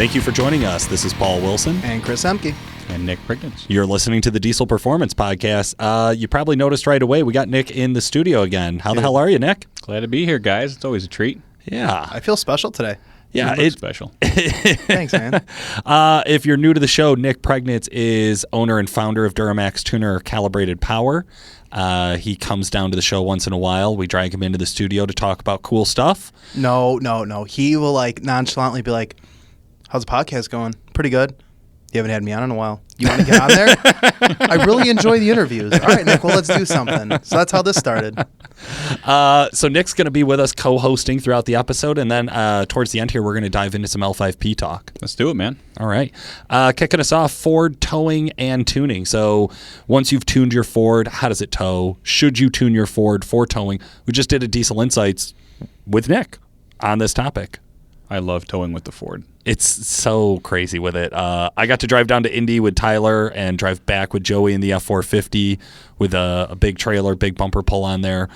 Thank you for joining us. This is Paul Wilson. And Chris Ehmke. And Nick Preignitz. You're listening to the Diesel Performance Podcast. You probably noticed right away we got Nick in the studio again. How the hell are you, Nick? Glad to be here, guys. It's always a treat. Yeah. I feel special today. Yeah, it's special. Thanks, man. If you're new to the show, Nick Preignitz is owner and founder of Duramax tuner Calibrated Power. He comes down to the show once in a while. We drag him into the studio to talk about cool stuff. No. He will nonchalantly be like, "How's the podcast going? Pretty good. You haven't had me on in a while. You want to get on there? I really enjoy the interviews. All right, Nick, well, let's do something." So that's how this started. So Nick's going to be with us co-hosting throughout the episode, and then towards the end here, we're going to dive into some L5P talk. Let's do it, man. All right. Kicking us off, Ford towing and tuning. So once you've tuned your Ford, how does it tow? Should you tune your Ford for towing? We just did a Diesel Insights with Nick on this topic. I love towing with the Ford. It's so crazy with it. I got to drive down to Indy with Tyler and drive back with Joey in the F450 with a big trailer, big bumper pull on there.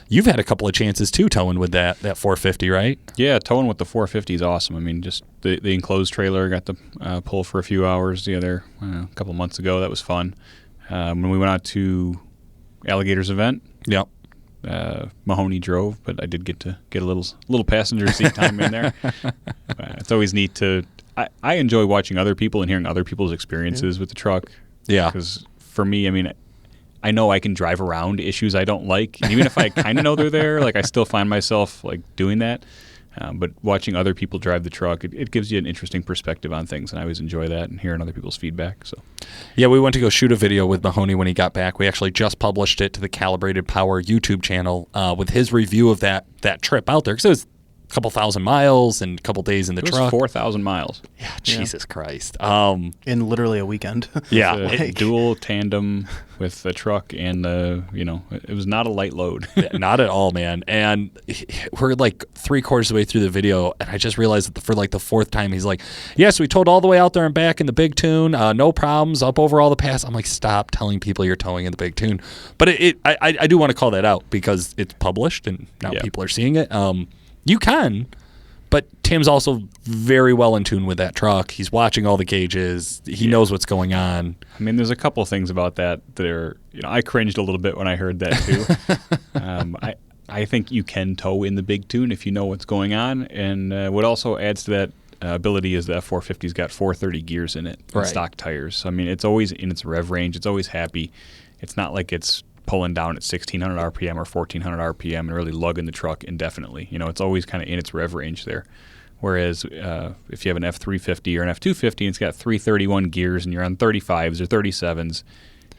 You've had a couple of chances too towing with that 450, right? Yeah, towing with the 450 is awesome. I mean, just the enclosed trailer, got to pull for a few hours a couple of months ago. That was fun. When we went out to Alligator's event, Yep. Mahoney drove, but I did get a little passenger seat time in there. It's always neat to. I enjoy watching other people and hearing other people's experiences with the truck. Yeah, because for me, I mean, I know I can drive around issues I don't like, and even if I kind of know they're there, like I still find myself like doing that. But watching other people drive the truck, it gives you an interesting perspective on things, and I always enjoy that and hearing other people's feedback. So, yeah, we went to go shoot a video with Mahoney when he got back. We actually just published it to the Calibrated Power YouTube channel with his review of that trip out there, because it was a couple thousand miles and a couple days in the truck. 4,000 miles. Yeah, Jesus Christ. In literally a weekend. Yeah. Dual tandem with the truck, and it was not a light load. Not at all, man. And we're like 3/4 of the way through the video, and I just realized that for like the fourth time, he's like, "Yes, we towed all the way out there and back in the big tune, no problems, up over all the pass." I'm like, stop telling people you're towing in the big tune. But I do want to call that out because it's published and now people are seeing it. You can, but Tim's also very well in tune with that truck. He's watching all the gauges. He knows what's going on. I mean, there's a couple things about that are, I cringed a little bit when I heard that too. I think you can tow in the big tune if you know what's going on. And what also adds to that ability is the F450's got 430 gears in it, and stock tires. So, I mean, it's always in its rev range. It's always happy. It's not like it's pulling down at 1,600 RPM or 1,400 RPM and really lugging the truck indefinitely. It's always kind of in its rev range there. Whereas if you have an F350 or an F250 and it's got 331 gears and you're on 35s or 37s,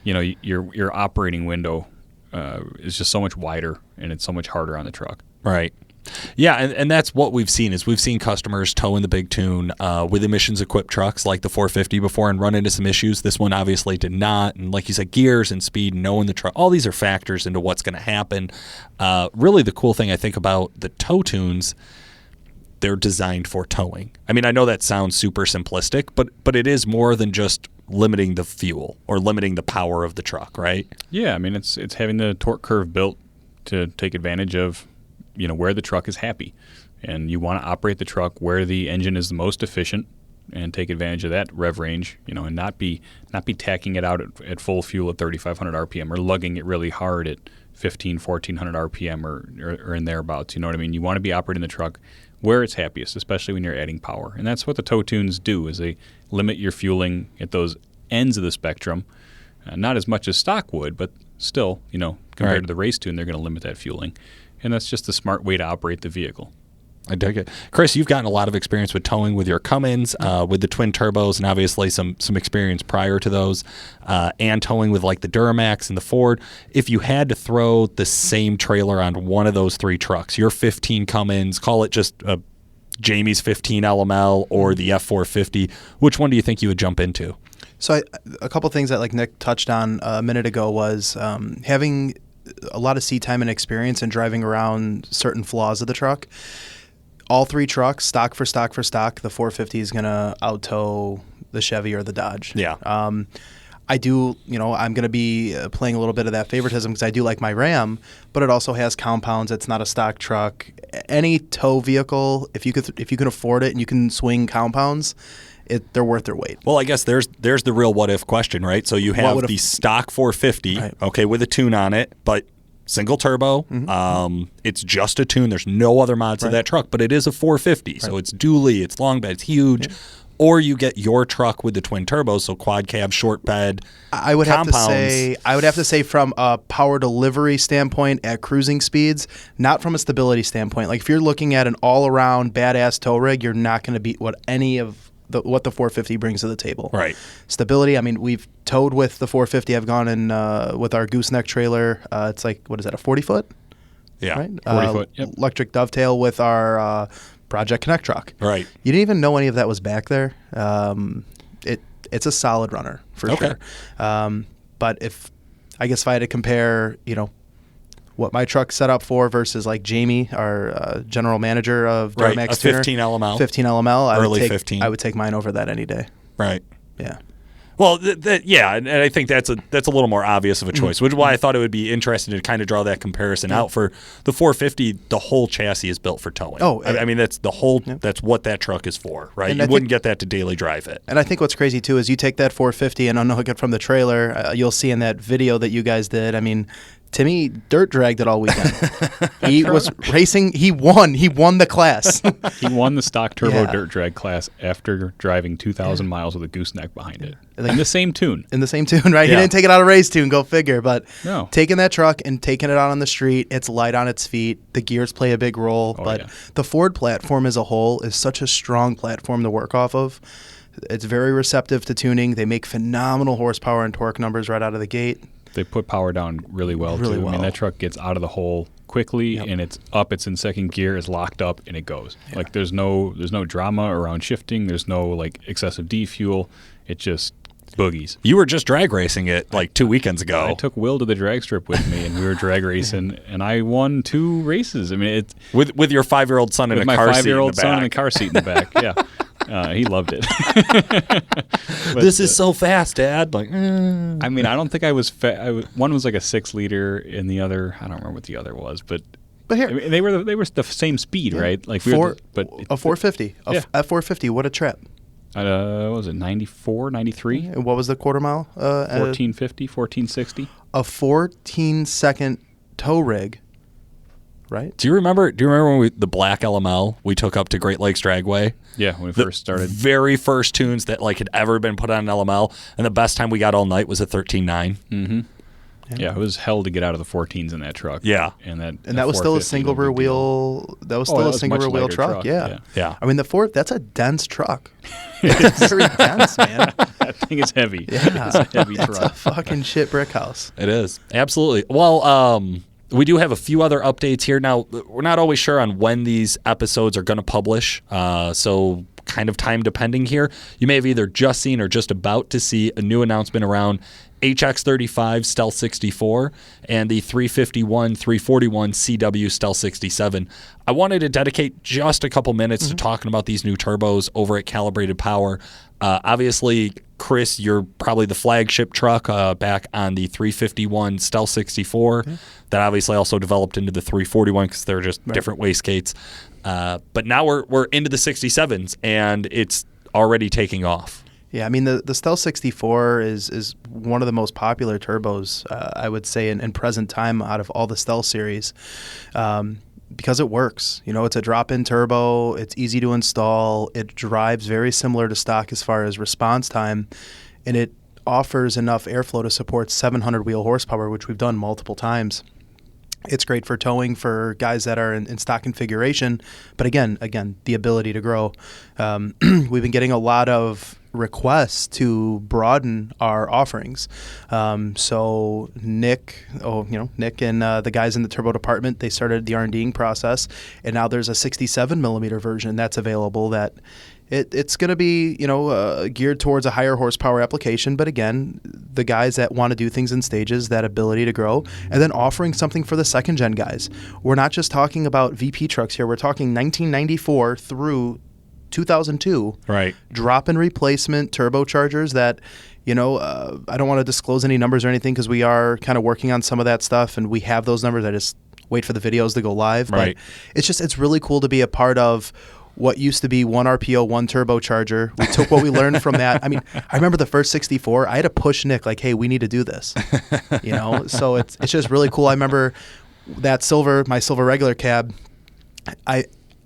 your operating window is just so much wider and it's so much harder on the truck. Right. Yeah, and that's what we've seen is we've seen customers tow in the big tune with emissions-equipped trucks like the 450 before and run into some issues. This one obviously did not. And like you said, gears and speed, knowing the truck, all these are factors into what's going to happen. Really the cool thing I think about the tow tunes, they're designed for towing. I mean, I know that sounds super simplistic, but it is more than just limiting the fuel or limiting the power of the truck, right? Yeah, I mean, it's having the torque curve built to take advantage of where the truck is happy, and you want to operate the truck where the engine is the most efficient and take advantage of that rev range, and not be tacking it out at full fuel at 3,500 RPM or lugging it really hard at 1,400 RPM or in thereabouts. You know what I mean? You want to be operating the truck where it's happiest, especially when you're adding power, and that's what the tow tunes do. Is they limit your fueling at those ends of the spectrum, not as much as stock would, but still, compared to the race tune, they're going to limit that fueling. And that's just the smart way to operate the vehicle. I dig it. Chris, you've gotten a lot of experience with towing with your Cummins, with the twin turbos, and obviously some experience prior to those, and towing with like the Duramax and the Ford. If you had to throw the same trailer on one of those three trucks, your 15 Cummins, call it just Jamie's 15 LML or the F450, which one do you think you would jump into? So a couple things that like Nick touched on a minute ago was having a lot of seat time and experience and driving around certain flaws of the truck. All three trucks, stock for stock, the 450 is going to out-tow the Chevy or the Dodge. Yeah. I do, I'm going to be playing a little bit of that favoritism because I do like my Ram, but it also has compounds. It's not a stock truck. Any tow vehicle, if you can afford it and you can swing compounds, they're worth their weight. Well, I guess there's the real what if question, right? So you have the stock 450, right, okay, with a tune on it, but single turbo. Mm-hmm. It's just a tune. There's no other mods right, of that truck, but it is a 450, so it's dually, it's long bed, it's huge. Yeah. Or you get your truck with the twin turbos, so quad cab, short bed. I would have to say from a power delivery standpoint at cruising speeds, not from a stability standpoint. Like if you're looking at an all-around badass tow rig, you're not going to beat what the 450 brings to the table. Right. Stability. I mean, we've towed with the 450. I've gone in with our gooseneck trailer. It's like, what is that? A 40-foot? Yeah. Right. 40-foot. Yep. Electric dovetail with our Project Connect truck. Right. You didn't even know any of that was back there. It's a solid runner for sure. But if I had to compare, what my truck's set up for versus like Jamie, our general manager of Duramax, right, a 15 LML. 15 LML. Early 15. I would take mine over that any day. Right. Yeah. Well, and I think that's a little more obvious of a choice, which is why I thought it would be interesting to kind of draw that comparison out. For the 450, the whole chassis is built for towing. Oh, I mean that's the whole. Yeah. That's what that truck is for, right? And you wouldn't get that to daily drive it. And I think what's crazy too is you take that 450 and unhook it from the trailer. You'll see in that video that you guys did. I mean, Timmy dirt dragged it all weekend. He was racing. He won. He won the class. He won the stock turbo dirt drag class after driving 2,000 miles with a gooseneck behind it. In the same tune. In the same tune, right? Yeah. He didn't take it out of race tune, go figure. But no. Taking that truck and taking it out on the street, it's light on its feet. The gears play a big role. The Ford platform as a whole is such a strong platform to work off of. It's very receptive to tuning. They make phenomenal horsepower and torque numbers right out of the gate. They put power down really well, too. I mean, that truck gets out of the hole quickly, and it's up, it's in second gear, it's locked up, and it goes. Yeah. Like, there's no drama around shifting. There's no, like, excessive defuel. It just boogies. You were just drag racing it, like, 2 weekends ago. I took Will to the drag strip with me, and we were drag racing, and I won 2 races. I mean, with your 5-year-old son in a car seat in the back. With my 5-year-old son in a car seat in the back, yeah. He loved it. This is so fast, Dad. Like, I mean, I don't think I was. One was like a 6-liter, and the other, I don't remember what the other was, but here I mean, they were the same speed, right? Like a 450, a 450. What a trip! What was it 94, 93? And what was the quarter mile? 1450, 1460. A 14-second tow rig. Right. Do you remember when the black LML we took up to Great Lakes Dragway? Yeah, when we first started. Very first tunes that like had ever been put on an LML, and the best time we got all night was a 13.9. Mm-hmm. Yeah, it was hell to get out of the 14s in that truck. Yeah, and that was still a single rear wheel. That was still a single rear wheel truck. Yeah. I mean, the Ford. That's a dense truck. It's very dense, man. That thing is heavy. Yeah, it's a heavy truck. It's a fucking shit brick house. It is absolutely. Well, we do have a few other updates here. Now, we're not always sure on when these episodes are going to publish, so kind of time depending here. You may have either just seen or just about to see a new announcement around HX35 Stealth 64 and the 351, 341 CW Stealth 67. I wanted to dedicate just a couple minutes to talking about these new turbos over at Calibrated Power. Obviously, Chris, you're probably the flagship truck back on the 351 Stealth 64 that obviously also developed into the 341 because they're just different wastegates. But now we're into the 67s, and it's already taking off. Yeah, I mean, the Stealth 64 is one of the most popular turbos, I would say, in present time out of all the Stealth series. Because it works. It's a drop-in turbo. It's easy to install. It drives very similar to stock as far as response time, and it offers enough airflow to support 700 wheel horsepower, which we've done multiple times. It's great for towing for guys that are in stock configuration, but again, the ability to grow. We've been getting a lot of requests to broaden our offerings. So Nick and the guys in the turbo department, they started the R&Ding process, and now there's a 67 millimeter version that's available that it's going to be, geared towards a higher horsepower application. But again, the guys that want to do things in stages, that ability to grow, and then offering something for the second gen guys. We're not just talking about VP trucks here. We're talking 1994 through 2002. Right. Drop-in replacement turbochargers that, I don't want to disclose any numbers or anything because we are kind of working on some of that stuff, and we have those numbers. I just wait for the videos to go live. Right. But it's really cool to be a part of what used to be one RPO, one turbocharger. We took what we learned from that. I mean, I remember the first 64. I had to push Nick like, hey, we need to do this. So it's just really cool. I remember that my silver regular cab.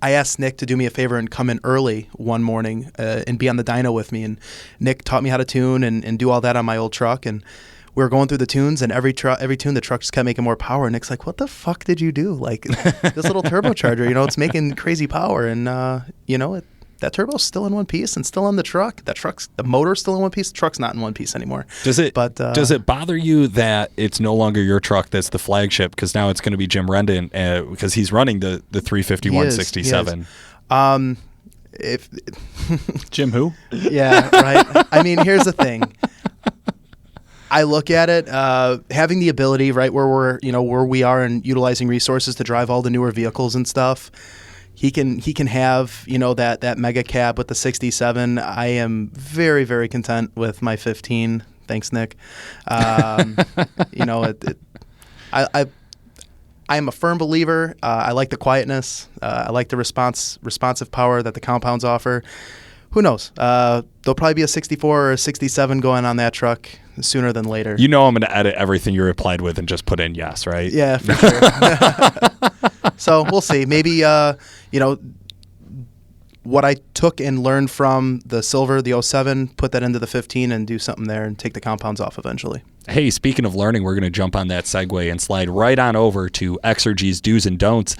I asked Nick to do me a favor and come in early one morning and be on the dyno with me. And Nick taught me how to tune and do all that on my old truck. And we were going through the tunes, and every tune, the truck just kept making more power. And Nick's like, what the fuck did you do? Like, this little turbocharger, it's making crazy power. And, that turbo's still in one piece and still on the truck. The motor's still in one piece. The truck's not in one piece anymore. Does it bother you that it's no longer your truck that's the flagship, because now it's going to be Jim Rendon because he's running the 350 167? Jim who? Yeah, right. I mean, here's the thing. I look at it, having the ability, right, where we are and utilizing resources to drive all the newer vehicles and stuff. He can have, that mega cab with the 67. I am very, very content with my 15. Thanks, Nick. I am a firm believer. I like the quietness. I like the responsive power that the compounds offer. Who knows? There'll probably be a 64 or a 67 going on that truck sooner than later. I'm going to edit everything you replied with and just put in yes, right? Yeah, for sure. So we'll see. Maybe, what I took and learned from the silver, the 07, put that into the 15 and do something there and take the compounds off eventually. Hey, speaking of learning, we're going to jump on that segue and slide right on over to Exergy's do's and don'ts.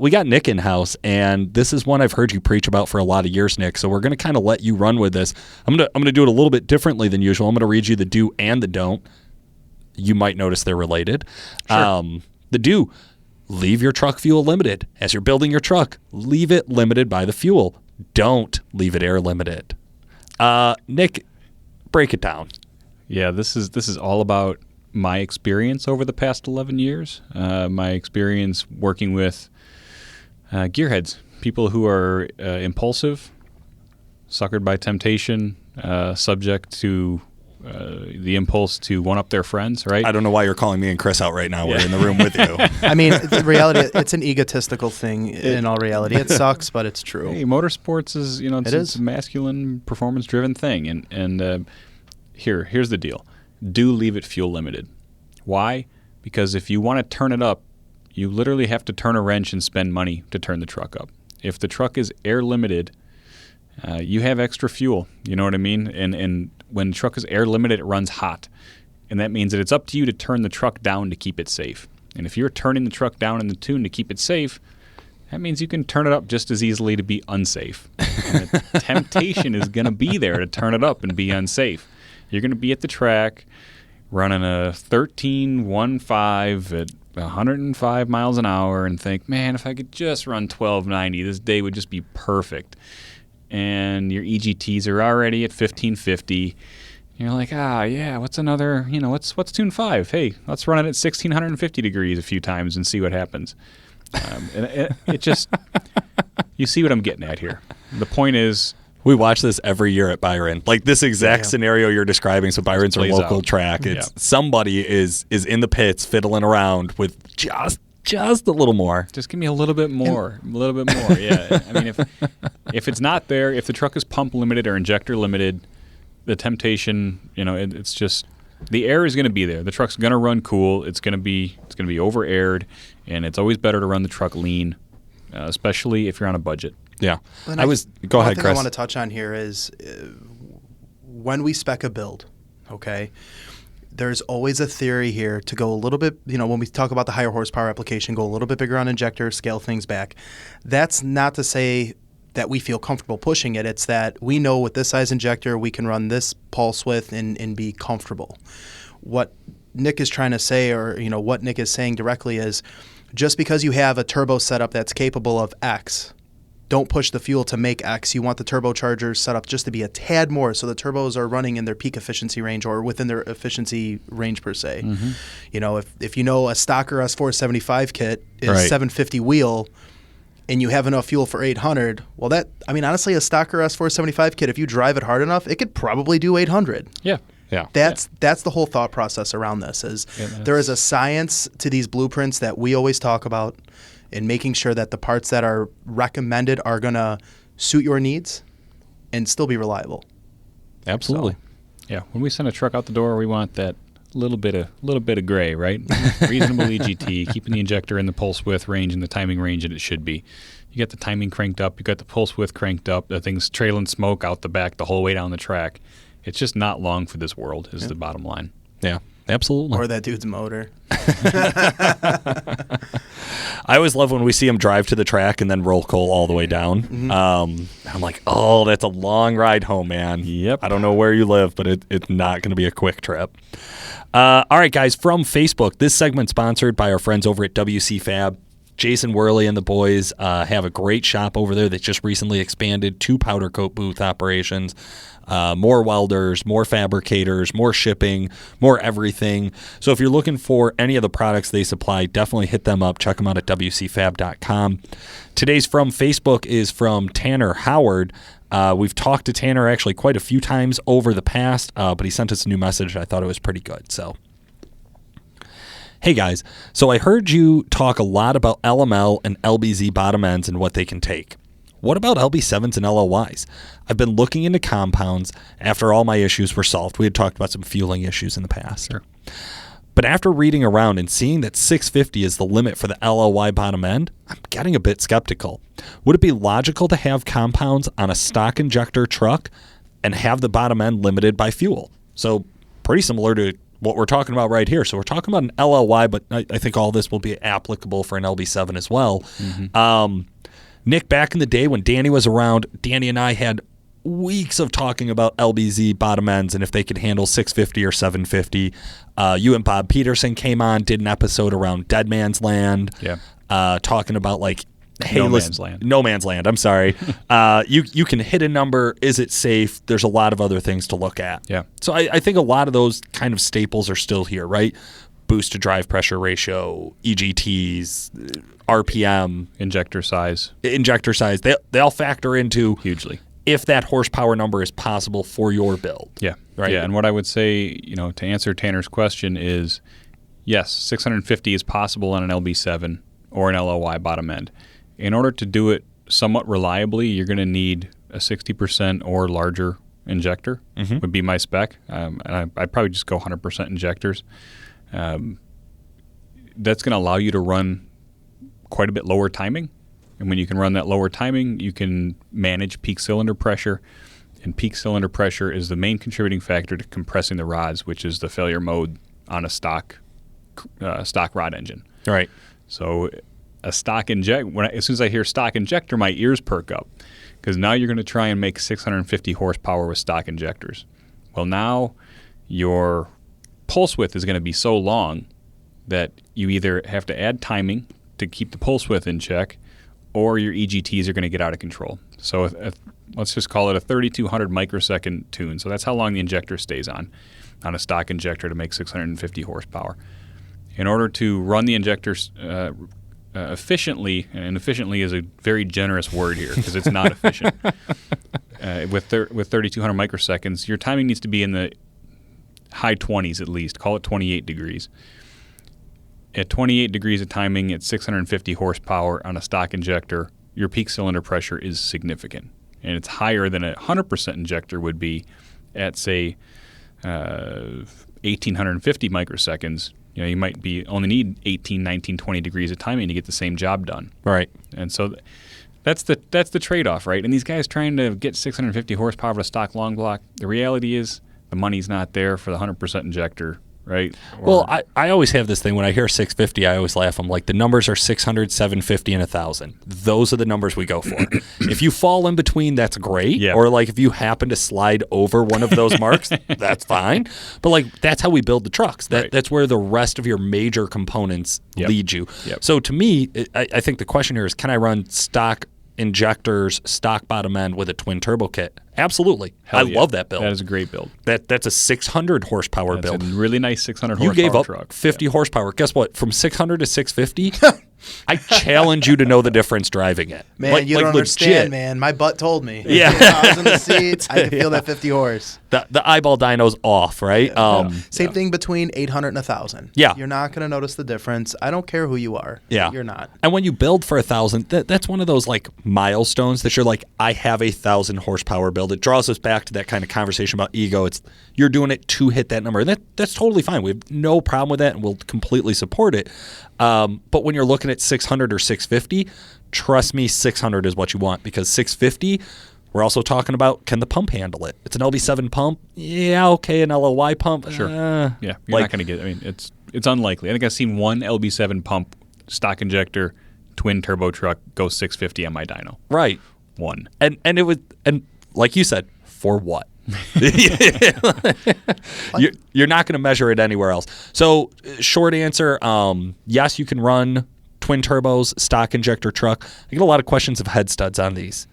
We got Nick in-house, and this is one I've heard you preach about for a lot of years, Nick, so we're going to kind of let you run with this. I'm going to do it a little bit differently than usual. I'm going to read you the do and the don't. You might notice they're related. Sure. The do: leave your truck fuel limited. As you're building your truck, leave it limited by the fuel. Don't leave it air limited. Nick, break it down. Yeah, this is all about my experience over the past 11 years. My experience working with gearheads, people who are impulsive, suckered by temptation, subject to the impulse to one-up their friends, right? I don't know why you're calling me and Chris out right now. We're in the room with you. I mean, the reality, it's an egistical thing in all reality. It sucks, but it's true. Hey, motorsports is, it's a masculine, performance-driven thing. And here's the deal. Do leave it fuel limited. Why? Because if you want to turn it up, you literally have to turn a wrench and spend money to turn the truck up. If the truck is air limited, you have extra fuel. You know what I mean? And when the truck is air limited, it runs hot. And that means that it's up to you to turn the truck down to keep it safe. And if you're turning the truck down in the tune to keep it safe, that means you can turn it up just as easily to be unsafe. And the temptation is going to be there to turn it up and be unsafe. You're going to be at the track running a 13.15 at 105 miles an hour and think, man, if I could just run 1290, this day would just be perfect. And your EGTs are already at 1550. You're like, what's another, what's tune 5? Hey, let's run it at 1650 degrees a few times and see what happens. And it just, you see what I'm getting at here. The point is, we watch this every year at Byron. Like this exact scenario you're describing. So Byron's our local track. It's somebody is in the pits fiddling around with just a little more. Just give me a little bit more. Yeah. I mean, if it's not there, if the truck is pump limited or injector limited, the temptation, it's just the air is going to be there. The truck's going to run cool. It's going to be over aired, and it's always better to run the truck lean, especially if you're on a budget. Yeah. Go ahead, Chris. One thing I want to touch on here is when we spec a build, okay, there's always a theory here to go a little bit, when we talk about the higher horsepower application, go a little bit bigger on injector, scale things back. That's not to say that we feel comfortable pushing it. It's that we know with this size injector, we can run this pulse width and be comfortable. What Nick is trying to say, or what Nick is saying directly is, just because you have a turbo setup that's capable of X, don't push the fuel to make X. You want the turbochargers set up just to be a tad more, so the turbos are running in their peak efficiency range or within their efficiency range per se. Mm-hmm. If a stocker S475 kit is 750 wheel, and you have enough fuel for 800, honestly, a stocker S475 kit, if you drive it hard enough, it could probably do 800. Yeah. Yeah. That's the whole thought process around this is there is a science to these blueprints that we always talk about in making sure that the parts that are recommended are going to suit your needs and still be reliable. Absolutely. So, Yeah, when we send a truck out the door, we want that little bit of gray, right? Reasonable EGT, keeping the injector in the pulse width range and the timing range that it should be. You got the timing cranked up, you got the pulse width cranked up, the thing's trailing smoke out the back the whole way down the track. It's just not long for this world, is the bottom line. Yeah, absolutely. or that dude's motor. I always love when we see him drive to the track and then roll coal all the way down. Mm-hmm. I'm like, oh, that's a long ride home, man. Yep. I don't know where you live, but it's not going to be a quick trip. All right, guys, from Facebook, this segment's sponsored by our friends over at WC Fab. Jason Worley and the boys have a great shop over there that just recently expanded 2 powder coat booth operations. More welders, more fabricators, more shipping, more everything. So if you're looking for any of the products they supply, definitely hit them up. Check them out at WCFab.com. Today's from Facebook is from Tanner Howard. We've talked to Tanner actually quite a few times over the past, but he sent us a new message. I thought it was pretty good. So, hey guys, so I heard you talk a lot about LML and LBZ bottom ends and what they can take. What about LB7s and LLYs? I've been looking into compounds after all my issues were solved. We had talked about some fueling issues in the past. Sure. But after reading around and seeing that 650 is the limit for the LLY bottom end, I'm getting a bit skeptical. Would it be logical to have compounds on a stock injector truck and have the bottom end limited by fuel? So pretty similar to what we're talking about right here. So we're talking about an LLY, but I think all this will be applicable for an LB7 as well. Mm-hmm. Nick, back in the day when Danny was around, Danny and I had weeks of talking about LBZ bottom ends and if they could handle 650 or 750. You and Bob Peterson came on, did an episode around Dead Man's Land, talking about like, hey, No Man's Land. I'm sorry. You can hit a number. Is it safe? There's a lot of other things to look at. Yeah. So I think a lot of those kind of staples are still here, right? Boost to drive pressure ratio, EGTs, RPM, Injector size. They all factor into Hugely. if that horsepower number is possible for your build. Yeah. Right. Yeah. And what I would say, to answer Tanner's question is, yes, 650 is possible on an LB7 or an LLY bottom end. In order to do it somewhat reliably, you're going to need a 60% or larger injector, would be my spec. And I'd probably just go 100% injectors. That's going to allow you to run quite a bit lower timing. And when you can run that lower timing, you can manage peak cylinder pressure. And peak cylinder pressure is the main contributing factor to compressing the rods, which is the failure mode on a stock rod engine. Right. So a stock as soon as I hear stock injector, my ears perk up because now you're going to try and make 650 horsepower with stock injectors. Well, now your pulse width is going to be so long that you either have to add timing to keep the pulse width in check or your EGTs are going to get out of control. So let's just call it a 3200 microsecond tune. So that's how long the injector stays on a stock injector to make 650 horsepower. In order to run the injectors efficiently, and efficiently is a very generous word here because it's not efficient. With 3200 microseconds, your timing needs to be in the high 20s at least. Call it 28 degrees. At 28 degrees of timing at 650 horsepower on a stock injector, your peak cylinder pressure is significant. And it's higher than a 100% injector would be at, say, 1850 microseconds. You might only need 18, 19, 20 degrees of timing to get the same job done. Right. And so that's the trade-off, right? And these guys trying to get 650 horsepower with a stock long block, the reality is the money's not there for the 100% injector, right? Well, I always have this thing when I hear 650, I always laugh. I'm like, the numbers are 600, 750, and 1,000. Those are the numbers we go for. If you fall in between, that's great. Yep. Or like if you happen to slide over one of those marks, that's fine. But like that's how we build the trucks. That's where the rest of your major components lead you. Yep. So to me, I think the question here is, can I run stock injectors, stock bottom end with a twin turbo kit? Absolutely. Hell I yeah. love that build. That is a great build. That's a 600 horsepower That's build. a really nice 600 You horsepower gave up truck. 50 horsepower. Guess what? From 600 to 650, I challenge you to know the difference driving it. Man, you don't understand, legit. man. My butt told me. Yeah. I was in the seats. I could feel that 50 horse. The eyeball dyno's off, right? Same thing between 800 and 1,000. Yeah. You're not going to notice the difference. I don't care who you are. Yeah. You're not. And when you build for 1,000, that's one of those like milestones that you're like, I have a 1,000 horsepower build. It draws us back to that kind of conversation about ego. It's you're doing it to hit that number. And that's totally fine. We have no problem with that, and we'll completely support it. But when you're looking at 600 or 650, trust me, 600 is what you want, because 650, we're also talking about, can the pump handle it? It's an LB7 pump. Yeah, okay, an LOY pump. Sure. Yeah, you're not going to get. I mean, it's unlikely. I think I've seen one LB7 pump, stock injector, twin turbo truck go 650 on my dyno. Right. One. And it was, and like you said, for what? You're not going to measure it anywhere else. So, short answer, yes, you can run twin turbos, stock injector truck. I get a lot of questions of head studs on these.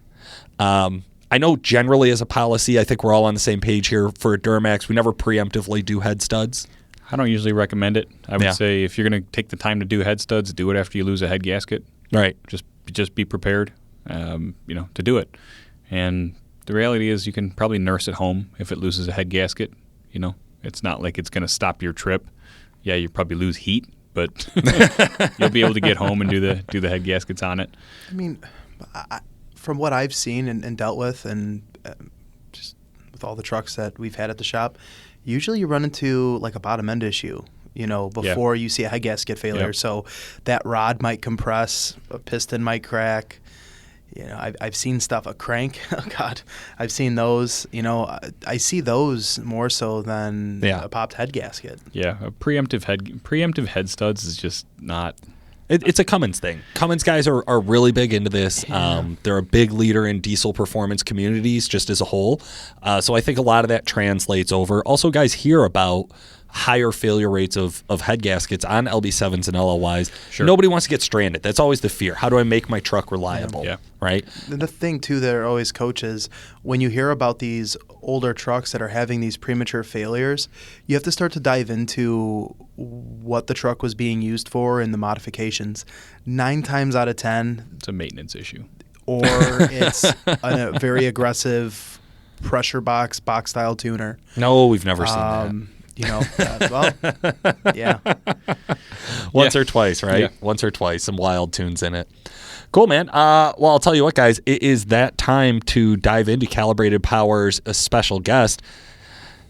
I know generally as a policy, I think we're all on the same page here. For Duramax, we never preemptively do head studs. I don't usually recommend it. I would say if you're going to take the time to do head studs, do it after you lose a head gasket. Right. Just be prepared, to do it. And the reality is you can probably nurse at home if it loses a head gasket. It's not like it's going to stop your trip. Yeah, you probably lose heat, but you'll be able to get home and do the head gaskets on it. I mean, from what I've seen and dealt with, and just with all the trucks that we've had at the shop, usually you run into like a bottom end issue, before you see a head gasket failure. Yep. So that rod might compress, a piston might crack. I've seen stuff, a crank. Oh God, I've seen those. I see those more so than a popped head gasket. Yeah, a preemptive head studs is just not. It's a Cummins thing. Cummins guys are really big into this. Yeah. They're a big leader in diesel performance communities just as a whole. So I think a lot of that translates over. Also, guys hear about higher failure rates of head gaskets on LB7s and LLYs. Sure. Nobody wants to get stranded. That's always the fear. How do I make my truck reliable? Yeah. Right? The thing, too, that always coaches, when you hear about these older trucks that are having these premature failures, you have to start to dive into what the truck was being used for and the modifications. 9 times out of 10, It's a maintenance issue. or it's a very aggressive pressure box-style tuner. No, we've never seen that. Yeah. Once or twice, right? Yeah. Once or twice, some wild tunes in it. Cool, man. Well, I'll tell you what, guys. It is that time to dive into Calibrated Power's special guest.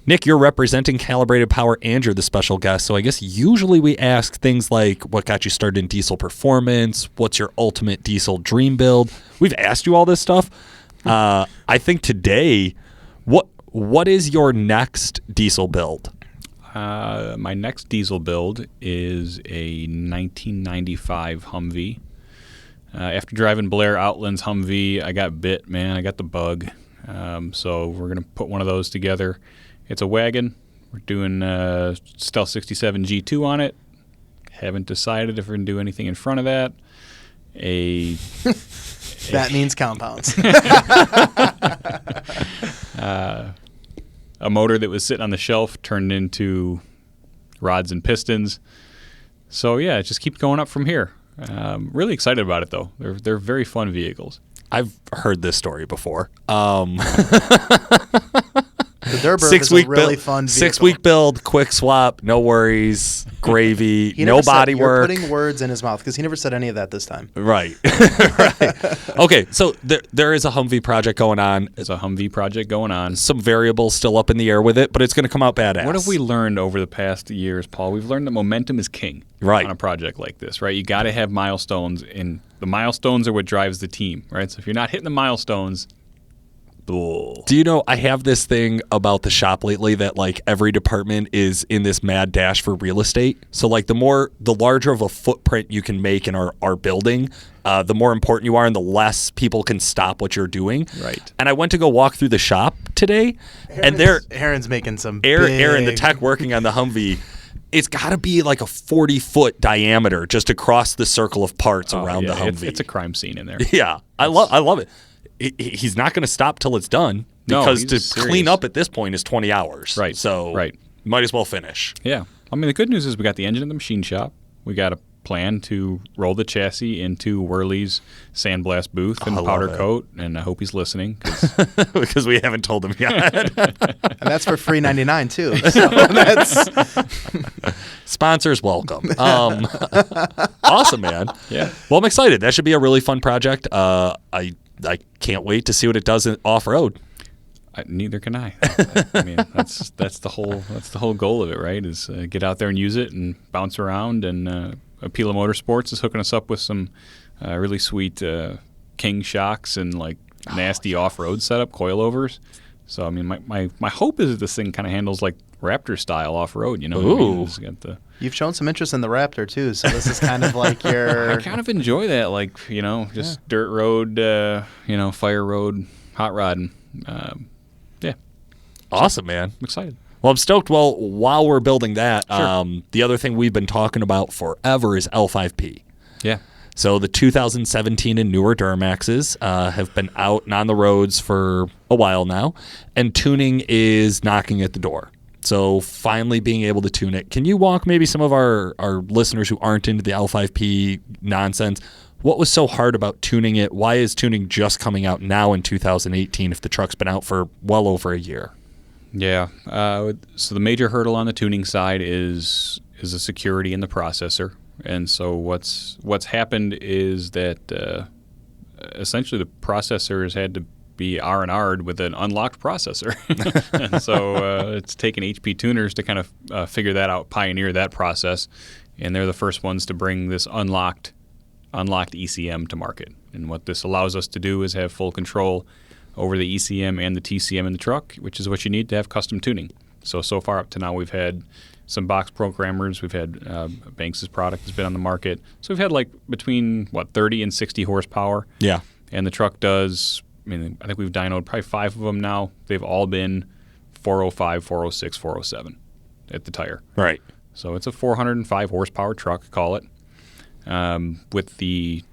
Nick, you're representing Calibrated Power and you're the special guest. So I guess usually we ask things like, what got you started in diesel performance? What's your ultimate diesel dream build? We've asked you all this stuff. I think today, what is your next diesel build? My next diesel build is a 1995 Humvee. After driving Blair Outland's Humvee, I got bit, man. I got the bug. So we're going to put one of those together. It's a wagon. We're doing Stealth 67 G2 on it. Haven't decided if we're going to do anything in front of that. That means compounds. A motor that was sitting on the shelf turned into rods and pistons. So yeah, just keep going up from here. Really excited about it though. They're very fun vehicles. I've heard this story before. The Durburb is a really fun vehicle. 6 week build, quick swap, no worries, gravy, He no never said- body you're work. putting words in his mouth because he never said any of that this time. Right. Right. Okay, so there is a Humvee project going on. There's a Humvee project going on. Some variables still up in the air with it, but it's going to come out badass. What have we learned over the past years, Paul? We've learned that momentum is king Right. on a project like this, right? You got to have milestones, and the milestones are what drives the team, right? So if you're not hitting the milestones, bull. Do you know, I have this thing about the shop lately that like every department is in this mad dash for real estate. So like the larger of a footprint you can make in our building, the more important you are and the less people can stop what you're doing. Right. And I went to go walk through the shop today and Aaron's making some Aaron, the big- tech working on the Humvee, it's got to be like a 40-foot diameter just across the circle of parts around the yeah, Humvee. it's a crime scene in there. Yeah, I love it. He's not going to stop till it's done. Because he's to serious. clean up at this point is 20 hours. Right. So Right. might as well finish. Yeah. I mean, the good news is we got the engine at the machine shop. We got a plan to roll the chassis into Whirly's sandblast booth and I love powder it. coat, and I hope he's listening. 'Cause Because we haven't told him yet. And that's for free 99 too. So that's Sponsors welcome. Awesome, man. Yeah. Well, I'm excited. That should be a really fun project. I can't wait to see what it does off road. Neither can I. I mean, that's the whole goal of it, right? Is get out there and use it and bounce around. And Apila Motorsports is hooking us up with some really sweet King shocks and like nasty off-road setup coilovers. So I mean, my hope is that this thing kind of handles like Raptor style off-road. You know, what I mean? Ooh. It's got the, you've shown some interest in the Raptor too. So this is kind of like your. I kind of enjoy that, like just dirt road, fire road, hot rodding. Yeah, Awesome, man. I'm excited. Well, I'm stoked. Well, while we're building that, Sure. the other thing we've been talking about forever is L5p. Yeah. So the 2017 and newer Duramaxes have been out and on the roads for a while now, and tuning is knocking at the door. So finally being able to tune it. Can you walk maybe some of our listeners who aren't into the L5p nonsense? What was so hard about tuning it? Why is tuning just coming out now in 2018 if the truck's been out for well over a year? Yeah. So the major hurdle on the tuning side is the security in the processor. And so what's happened is that essentially the processor has had to be R&R'd with an unlocked processor. And so it's taken HP tuners to kind of figure that out, pioneer that process. And they're the first ones to bring this unlocked ECM to market. And what this allows us to do is have full control over the ECM and the TCM in the truck, which is what you need to have custom tuning. So far up to now, we've had some box programmers. We've had Banks' product has been on the market. So we've had like between 30 and 60 horsepower. Yeah. And the truck does, I think we've dynoed probably 5 of them now. They've all been 405, 406, 407 at the tire. Right. So it's a 405 horsepower truck, call it. With the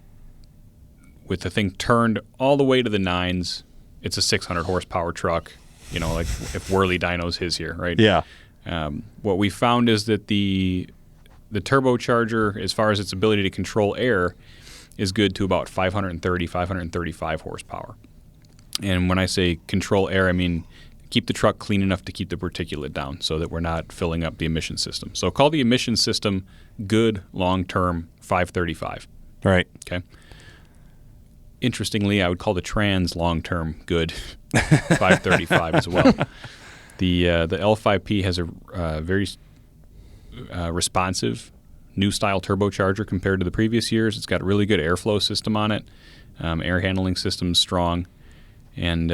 thing turned all the way to the 9s, it's a 600 horsepower truck. Like if Whirly dynos his here, right? Yeah. What we found is that the turbocharger, as far as its ability to control air, is good to about 530, 535 horsepower. And when I say control air, I mean keep the truck clean enough to keep the particulate down so that we're not filling up the emission system. So call the emission system good long-term 535. Right. Okay. Interestingly, I would call the trans long-term good 535 as well. The L5p has a very responsive new style turbocharger compared to the previous years. It's got a really good airflow system on it. Air handling system's strong. And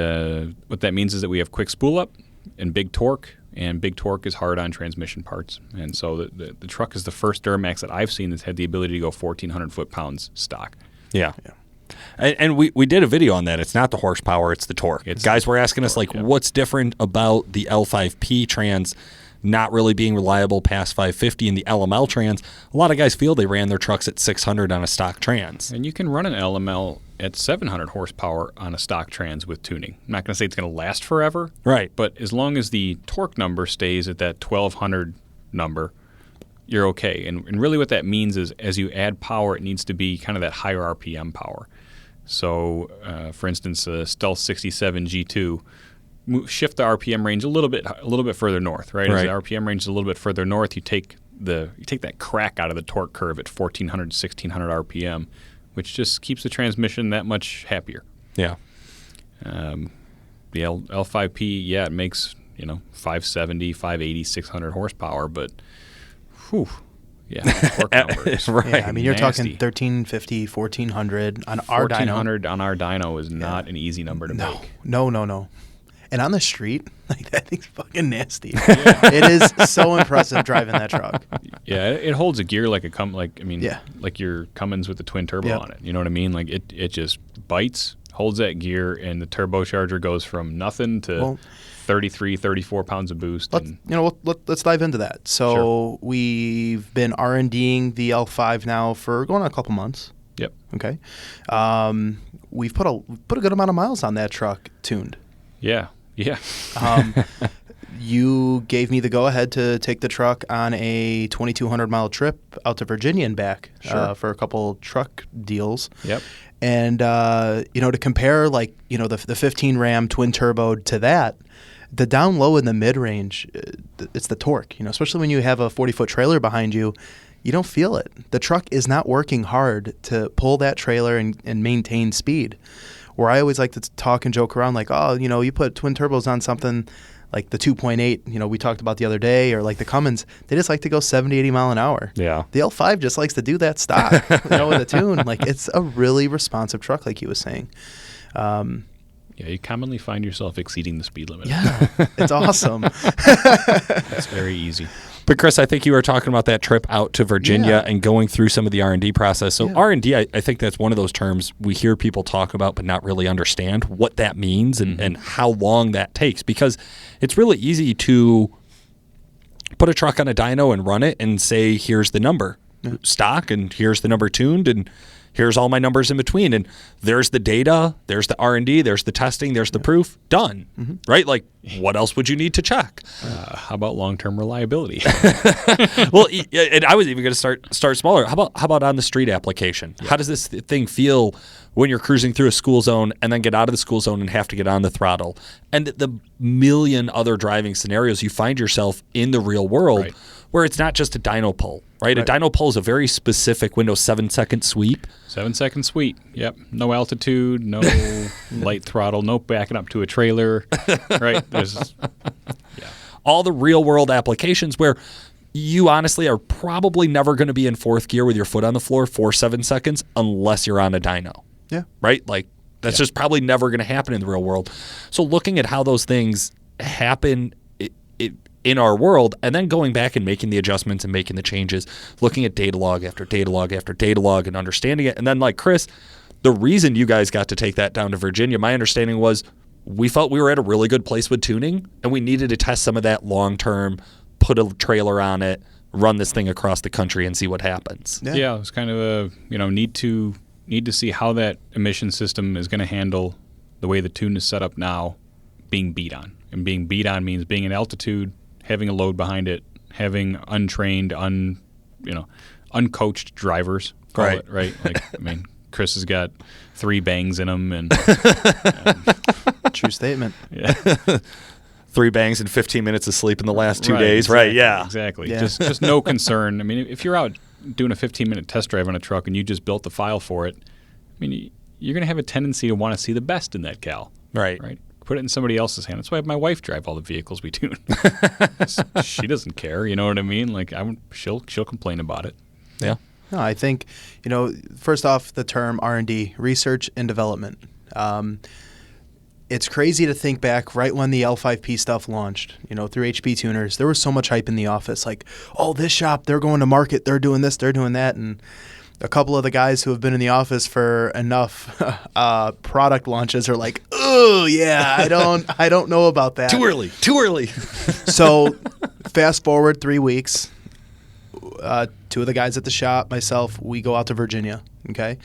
what that means is that we have quick spool up and big torque is hard on transmission parts. And so the truck is the first Duramax that I've seen that's had the ability to go 1,400 foot-pounds stock. Yeah. And we did a video on that. It's not the horsepower, it's the torque. Guys were asking us, what's different about the L5p trans not really being reliable past 550 and the LML trans? A lot of guys feel they ran their trucks at 600 on a stock trans. And you can run an LML at 700 horsepower on a stock trans with tuning. I'm not going to say it's going to last forever. Right. But as long as the torque number stays at that 1,200 number, you're okay. And really what that means is as you add power, it needs to be kind of that higher RPM power. So, for instance, Stealth 67 G2, shift the RPM range a little bit further north, right? As the RPM range is a little bit further north, you take that crack out of the torque curve at 1,400, 1,600 RPM, which just keeps the transmission that much happier. Yeah. The L5p, it makes 570, 580, 600 horsepower, but whew. Yeah, torque numbers. Right. Yeah, you're nasty. talking 1,350, 1,400 on our dyno. 1,400 on our dyno is not an easy number to make. No. And on the street, that thing's fucking nasty. It is so impressive driving that truck. Yeah, it holds a gear like like your Cummins with the twin turbo on it. You know what I mean? Like it just bites, holds that gear, and the turbocharger goes from nothing to 33, 34 pounds of boost. Let's dive into that. So we've been R&Ding the L5 now for going on a couple months. Yep. Okay. We've put a good amount of miles on that truck tuned. Yeah. Yeah. You gave me the go-ahead to take the truck on a 2,200-mile trip out to Virginia and back for a couple truck deals. Yep. And, to compare, the 15 Ram twin turbo to that, the down low in the mid-range, it's the torque, especially when you have a 40-foot trailer behind you, you don't feel it. The truck is not working hard to pull that trailer and maintain speed. Where I always like to talk and joke around like, you put twin turbos on something like the 2.8, we talked about the other day, or like the Cummins, they just like to go 70, 80 mile an hour. Yeah. The L5 just likes to do that stock, with a tune. Like, it's a really responsive truck, like he was saying. Yeah, you commonly find yourself exceeding the speed limit. Yeah, it's awesome. That's very easy. But Chris, I think you were talking about that trip out to Virginia and going through some of the R&D process. So R&D, I think that's one of those terms we hear people talk about but not really understand what that means and how long that takes. Because it's really easy to put a truck on a dyno and run it and say, here's the number stock and here's the number tuned and here's all my numbers in between. And there's the data, there's the R&D, there's the testing, there's the proof. Done. Right? Like, what else would you need to check? How about long-term reliability? Well, and I was even going to start smaller. How about on the street application? Yeah. How does this thing feel when you're cruising through a school zone and then get out of the school zone and have to get on the throttle? And the million other driving scenarios you find yourself in the real world where it's not just a dyno pull, right? A dyno pull is a very specific Windows 7-second sweep. 7-second sweep. Yep. No altitude, no light throttle, no backing up to a trailer. Right. There's all the real world applications where you honestly are probably never going to be in fourth gear with your foot on the floor for 7 seconds unless you're on a dyno. Yeah. Right? Like, that's just probably never going to happen in the real world. So looking at how those things happen in our world, and then going back and making the adjustments and making the changes, looking at data log after data log after data log and understanding it. And then, like Chris, the reason you guys got to take that down to Virginia, my understanding was we felt we were at a really good place with tuning, and we needed to test some of that long-term, put a trailer on it, run this thing across the country and see what happens. Yeah, it was kind of a, need to see how that emission system is going to handle the way the tune is set up now, being beat on. And being beat on means being in altitude, having a load behind it, having untrained, uncoached drivers. Right. Like, Chris has got 3 bangs in him, and true statement. Yeah. 3 bangs and 15 minutes of sleep in the last 2 days. Exactly, right? Yeah. Exactly. Yeah. Just no concern. If you're out doing a 15-minute test drive on a truck and you just built the file for it, you're going to have a tendency to want to see the best in that gal. Right. Put it in somebody else's hand. That's why I have my wife drive all the vehicles we tune. She doesn't care. You know what I mean? Like, she'll complain about it. Yeah. No, I think, first off, the term R&D, research and development. It's crazy to think back right when the L5P stuff launched, through HP tuners. There was so much hype in the office, like, oh, this shop, they're going to market, they're doing this, they're doing that. And a couple of the guys who have been in the office for enough product launches are like, oh, yeah, I don't know about that. Too early. So fast forward 3 weeks. 2 of the guys at the shop, myself, we go out to Virginia, okay?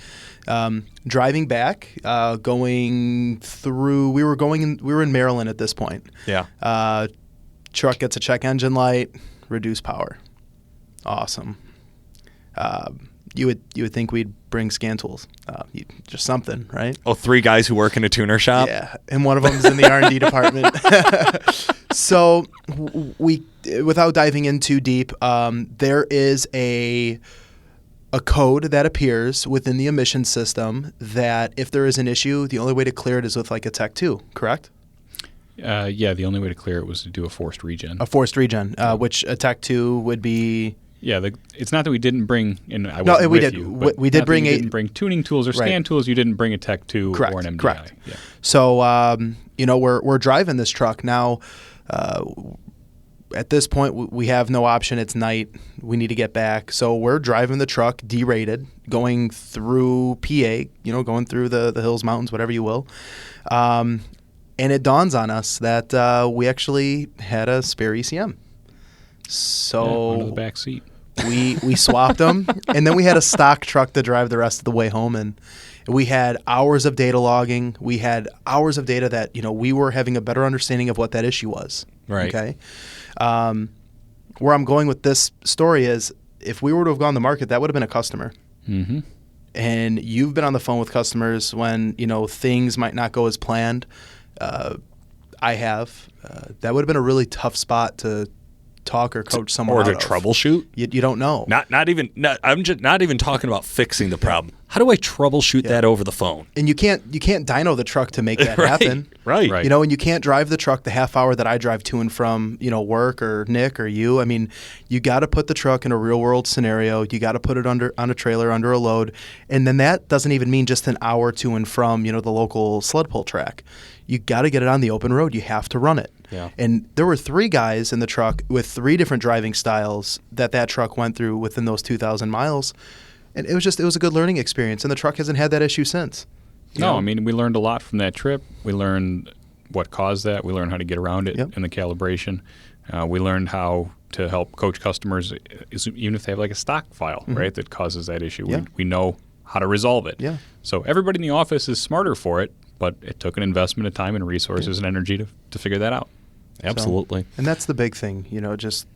Driving back, going through, we were in Maryland at this point. Yeah. Truck gets a check engine light, reduced power. Awesome. You would think we'd bring scan tools, just something, right? Oh, 3 guys who work in a tuner shop? Yeah, and one of them is in the R&D department. So we, without diving in too deep, there is a code that appears within the emission system that if there is an issue, the only way to clear it is with like a Tech 2, correct? Yeah, the only way to clear it was to do a forced regen. A forced regen, which a Tech 2 would be... Yeah, it's not that we didn't bring, and I wasn't no, we with did. you, but we did bring didn't bring tuning tools or scan tools. You didn't bring a Tech 2 correct, or an MDI. Correct. Yeah. So, we're driving this truck now. At this point, we have no option. It's night. We need to get back. So we're driving the truck derated, going through PA, going through the hills, mountains, whatever you will. And it dawns on us that we actually had a spare ECM. So under the back seat. We swapped them, and then we had a stock truck to drive the rest of the way home. And We had hours of data logging. We had hours of data that, we were having a better understanding of what that issue was. Right. Okay. Where I'm going with this story is, if we were to have gone to market, that would have been a customer. Mm-hmm. And you've been on the phone with customers when, things might not go as planned. I have. That would have been a really tough spot to talk or coach someone or out to of. troubleshoot. You don't know. I'm just not even talking about fixing the problem. How do I troubleshoot that over the phone? And you can't dyno the truck to make that happen. Right. And you can't drive the truck the half hour that I drive to and from, work or Nick or you. I mean, you got to put the truck in a real world scenario. You got to put it on a trailer under a load. And then that doesn't even mean just an hour to and from, the local sled pull track. You got to get it on the open road. You have to run it. Yeah. And there were 3 guys in the truck with 3 different driving styles that truck went through within those 2,000 miles. And it was a good learning experience. And the truck hasn't had that issue since. No, I mean, we learned a lot from that trip. We learned what caused that. We learned how to get around it in the calibration. We learned how to help coach customers, even if they have like a stock file, right, that causes that issue. Yeah. We know how to resolve it. Yeah. So everybody in the office is smarter for it, but it took an investment of time and resources and energy to figure that out. Absolutely. And that's the big thing, just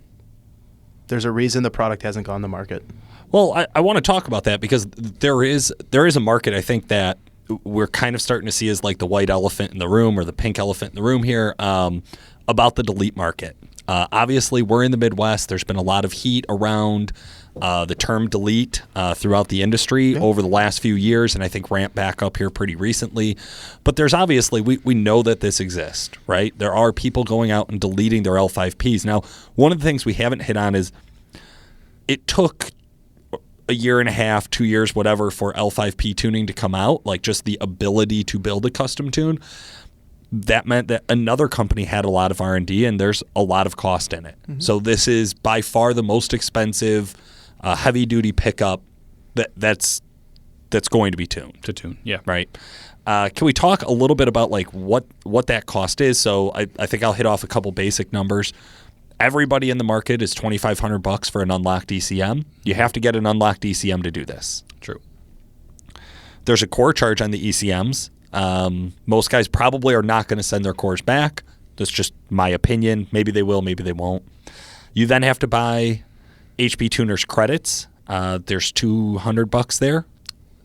there's a reason the product hasn't gone to market. Well, I want to talk about that because there is a market, I think, that we're kind of starting to see as like the white elephant in the room or the pink elephant in the room here about the delete market. Obviously, we're in the Midwest. There's been a lot of heat around the term delete throughout the industry over the last few years, and I think ramped back up here pretty recently. But there's obviously, we know that this exists, right? There are people going out and deleting their L5Ps. Now, one of the things we haven't hit on is it took a year and a half, 2 years, whatever, for L5P tuning to come out, like just the ability to build a custom tune. That meant that another company had a lot of R&D, and there's a lot of cost in it. Mm-hmm. So this is by far the most expensive heavy-duty pickup that's going to be tuned. To tune, yeah. Right. Can we talk a little bit about like what that cost is? So I think I'll hit off a couple basic numbers. Everybody in the market is $2,500 for an unlocked ECM. You have to get an unlocked ECM to do this. True. There's a core charge on the ECMs. Most guys probably are not going to send their cores back. That's just my opinion. Maybe they will, maybe they won't. You then have to buy HP Tuners credits. There's $200 there.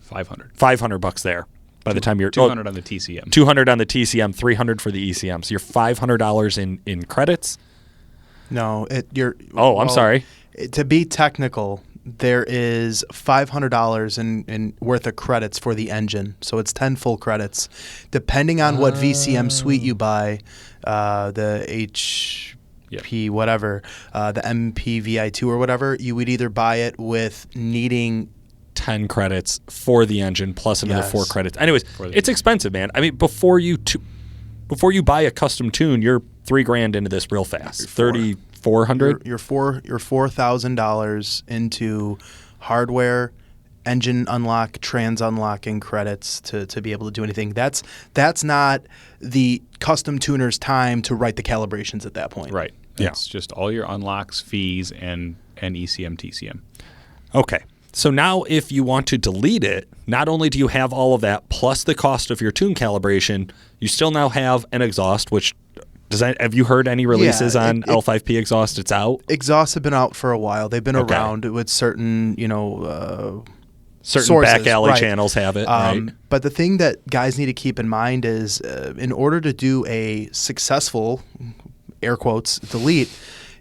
$500 there. By the time you're $200 on the TCM. $200 on the TCM, $300 for the ECM. So you're $500 in credits. No, I'm sorry. To be technical, there is $500 in worth of credits for the engine. So it's 10 full credits. Depending on what VCM suite you buy, the HP whatever, the MPVI2 or whatever, you would either buy it with needing 10 credits for the engine plus another 4 credits. Anyways, it's expensive, man. I mean, before you buy a custom tune, you're $3,000 into this real fast. $3,400. You're $4,000 into hardware, engine unlock, trans unlocking credits to be able to do anything. That's not the custom tuner's time to write the calibrations at that point. Right. It's just all your unlocks, fees, and ECM, TCM. Okay. So now if you want to delete it, not only do you have all of that plus the cost of your tune calibration, you still now have an exhaust, which have you heard any releases on L5p Exhaust? It's out? Exhausts have been out for a while. They've been around with certain, certain sources, back alley channels have it, right? But the thing that guys need to keep in mind is in order to do a successful, air quotes, delete,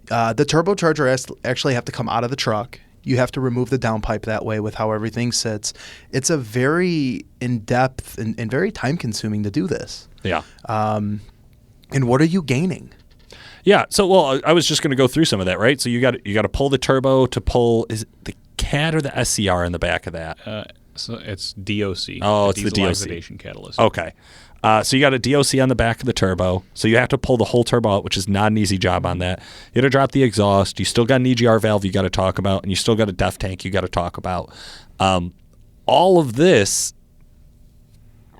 the turbocharger actually have to come out of the truck. You have to remove the downpipe that way with how everything sits. It's a very in-depth and very time-consuming to do this. Yeah. And what are you gaining? Yeah. So, I was just going to go through some of that, right? So you got to pull the turbo to pull. Is it the CAT or the SCR in the back of that? So it's DOC. Oh, it's the DOC. Oxidation catalyst. Okay. So you got a DOC on the back of the turbo. So you have to pull the whole turbo out, which is not an easy job on that. You got to drop the exhaust. You still got an EGR valve you got to talk about, and you still got a def tank you got to talk about. All of this,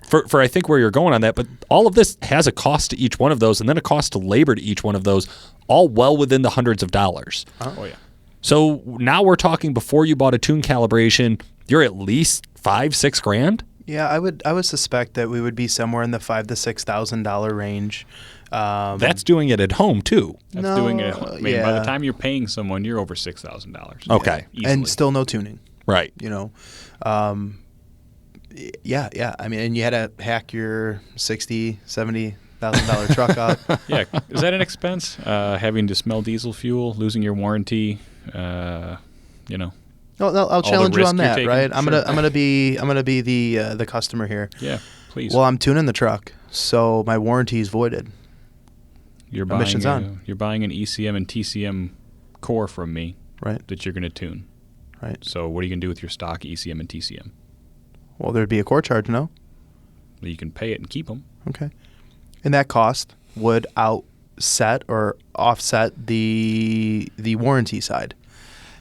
for I think where you're going on that, but all of this has a cost to each one of those, and then a cost to labor to each one of those, all well within the hundreds of dollars. Oh, yeah. So now we're talking before you bought a tune calibration, you're at least $5,000-6,000. Yeah, I would suspect that we would be somewhere in the $5,000 to $6,000 range. That's doing it at home too. That's doing it at home. I mean, by the time you're paying someone, you're over $6,000. Okay. Easily. And still no tuning. Right. You know, yeah. I mean, and you had to hack your $60,000-$70,000 truck up. Yeah, is that an expense? Having to smell diesel fuel, losing your warranty, you know. No, I'll challenge you on that, taking, right? I'm sure. gonna be the customer here. Yeah, please. Well, I'm tuning the truck, so my warranty is voided. You're emissions on. You're buying an ECM and TCM core from me, Right. that you're going to tune. Right. So what are you going to do with your stock ECM and TCM? Well, there'd be a core charge, no? Well, you can pay it and keep them. Okay. And that cost would offset the warranty side.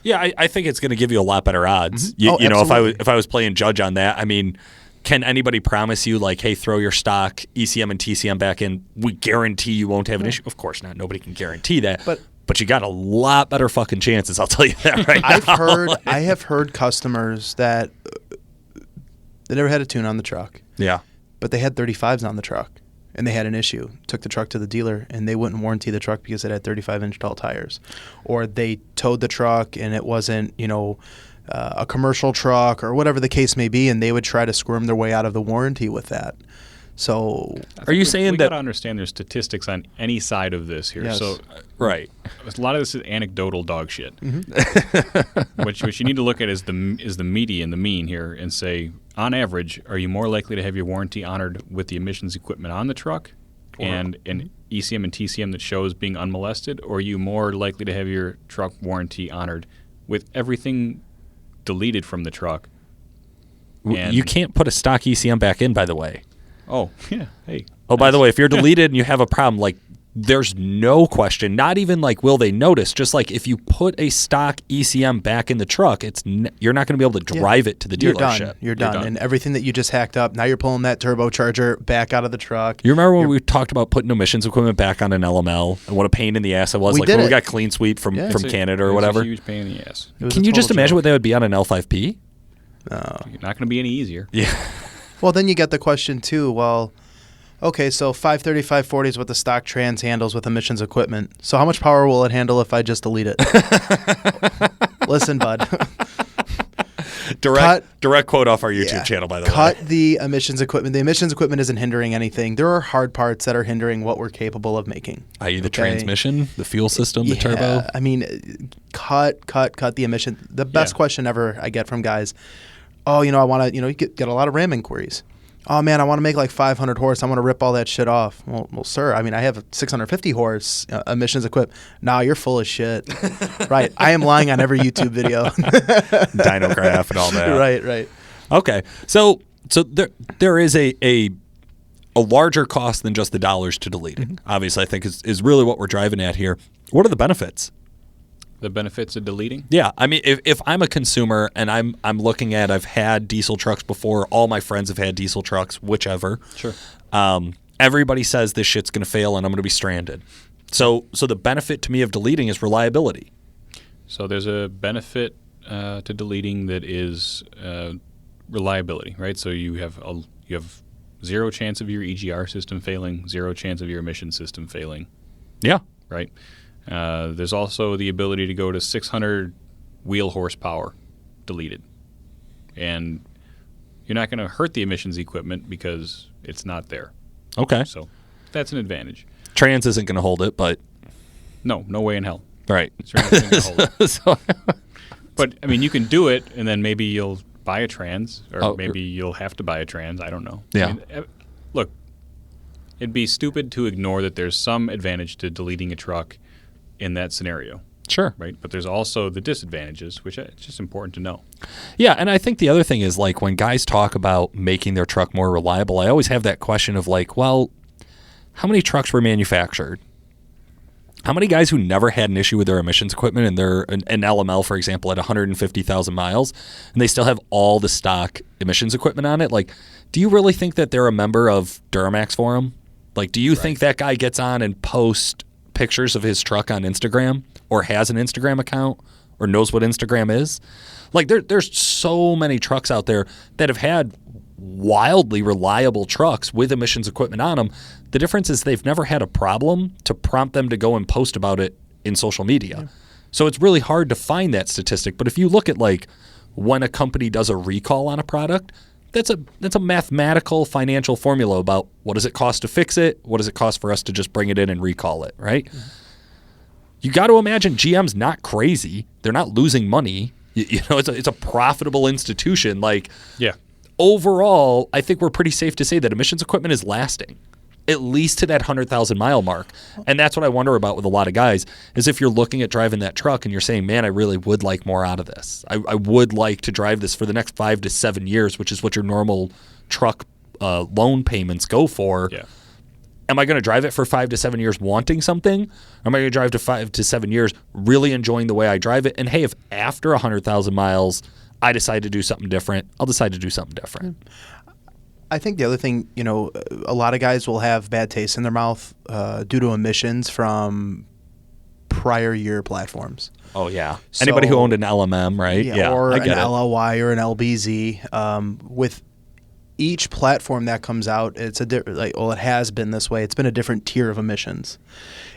Yeah, I think it's going to give you a lot better odds. Mm-hmm. You know, Absolutely. if I was playing judge on that, I mean, can anybody promise you like, hey, throw your stock ECM and TCM back in? We guarantee you won't have an issue. Of course not. Nobody can guarantee that. But you got a lot better fucking chances. I'll tell you that right now. I have heard customers that they never had a tune on the truck, Yeah. but they had 35s on the truck, and they had an issue. Took the truck to the dealer, and they wouldn't warranty the truck because it had 35-inch tall tires. Or they towed the truck, and it wasn't, a commercial truck or whatever the case may be, and they would try to squirm their way out of the warranty with that. So Are you saying we that? got to understand there's statistics on any side of this here. Yes. So Right. a lot of this is anecdotal dog shit. Mm-hmm. What you need to look at is the median, the mean here, and say, on average, are you more likely to have your warranty honored with the emissions equipment on the truck and an ECM and TCM that shows being unmolested, or are you more likely to have your truck warranty honored with everything deleted from the truck? You can't put a stock ECM back in, by the way. Oh, yeah. Hey. Oh, by the way, if you're deleted and you have a problem, like, there's no question, not even like will they notice, just like if you put a stock ECM back in the truck, you're not going to be able to drive it to the dealership. You're done. And everything that you just hacked up, now you're pulling that turbocharger back out of the truck. You remember when we talked about putting emissions equipment back on an LML and what a pain in the ass it was? We Like did when we it. got clean sweep from Canada or whatever. It's a huge pain in the ass. Can you just imagine what that would be on an L5P? Not going to be any easier. Yeah. Well, then you get the question too. Well, okay, so 530, 540 is what the stock trans handles with emissions equipment. So how much power will it handle if I just delete it? Listen, bud. Direct quote off our YouTube channel, by the way. Cut the emissions equipment. The emissions equipment isn't hindering anything. There are hard parts that are hindering what we're capable of making. I.e. the transmission, the fuel system, the turbo. I mean, cut the emission. The best question ever I get from guys, I want to, you get a lot of RAM inquiries. Oh, man, I want to make like 500 horse. I want to rip all that shit off. Well, sir, I mean, I have a 650 horse emissions equipped. Nah, you're full of shit. Right. I am lying on every YouTube video. Dynograph and all that. Right. Okay. So there is a larger cost than just the dollars to delete it. Obviously, I think is really what we're driving at here. What are the benefits? The benefits of deleting? Yeah, I mean, if I'm a consumer and I'm looking at, I've had diesel trucks before. All my friends have had diesel trucks, whichever. Sure. Everybody says this shit's going to fail and I'm going to be stranded. So the benefit to me of deleting is reliability. So there's a benefit to deleting that is reliability, right? So you have zero chance of your EGR system failing, zero chance of your emission system failing. Yeah. Right. There's also the ability to go to 600 wheel horsepower deleted. And you're not going to hurt the emissions equipment because it's not there. Okay. So that's an advantage. Trans isn't going to hold it, but... No way in hell. Right. Trans isn't gonna hold it. But, I mean, you can do it, and then maybe you'll buy a trans, or maybe you'll have to buy a trans. I don't know. Yeah. I mean, look, it'd be stupid to ignore that there's some advantage to deleting a truck in that scenario. Sure. Right. But there's also the disadvantages, which it's just important to know. Yeah. And I think the other thing is, like, when guys talk about making their truck more reliable, I always have that question of, like, well, how many trucks were manufactured? How many guys who never had an issue with their emissions equipment and they're an LML, for example, at 150,000 miles, and they still have all the stock emissions equipment on it? Like, do you really think that they're a member of Duramax Forum? Like, do you think that guy gets on and posts pictures of his truck on Instagram or has an Instagram account or knows what Instagram is? Like, there's so many trucks out there that have had wildly reliable trucks with emissions equipment on them. The difference is they've never had a problem to prompt them to go and post about it in social media. Yeah. So it's really hard to find that statistic. But if you look at like when a company does a recall on a product, that's a mathematical financial formula about what does it cost to fix it, what does it cost for us to just bring it in and recall it, right? Mm-hmm. You got to imagine GM's not crazy. They're not losing money. You know, it's a profitable institution. Like, yeah. Overall, I think we're pretty safe to say that emissions equipment is lasting, at least to that 100,000 mile mark. And that's what I wonder about with a lot of guys, is if you're looking at driving that truck and you're saying, man, I really would like more out of this. I would like to drive this for the next 5 to 7 years, which is what your normal truck loan payments go for. Yeah. Am I going to drive it for 5 to 7 years wanting something? Or am I going to drive to 5 to 7 years really enjoying the way I drive it? And hey, if after 100,000 miles I decide to do something different, I'll decide to do something different. I think the other thing, you know, a lot of guys will have bad taste in their mouth due to emissions from prior year platforms. Oh, yeah. So, anybody who owned an LMM, right? Yeah, or an LLY or an LBZ. With each platform that comes out, it's it has been this way. It's been a different tier of emissions.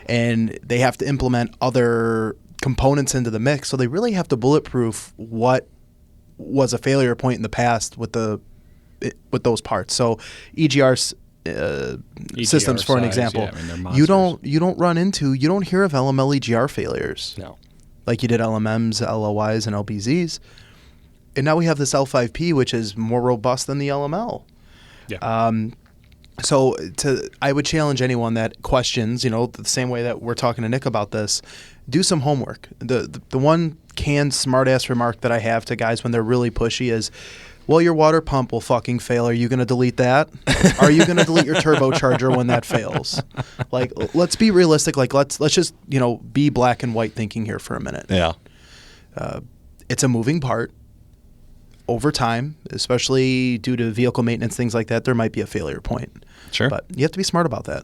And they have to implement other components into the mix, so they really have to bulletproof what was a failure point in the past with those parts. So EGR systems, for an example, you don't hear of LML EGR failures. No, like you did LMMs, LOYs, and LBZs, and now we have this L5P, which is more robust than the LML. Yeah. So I would challenge anyone that questions, you know, the same way that we're talking to Nick about this, do some homework. The one canned smartass remark that I have to guys when they're really pushy is, well, your water pump will fucking fail. Are you going to delete that? Are you going to delete your turbocharger when that fails? Like, let's be realistic. Like, let's just, you know, be black and white thinking here for a minute. Yeah. It's a moving part. Over time, especially due to vehicle maintenance, things like that, there might be a failure point. Sure. But you have to be smart about that.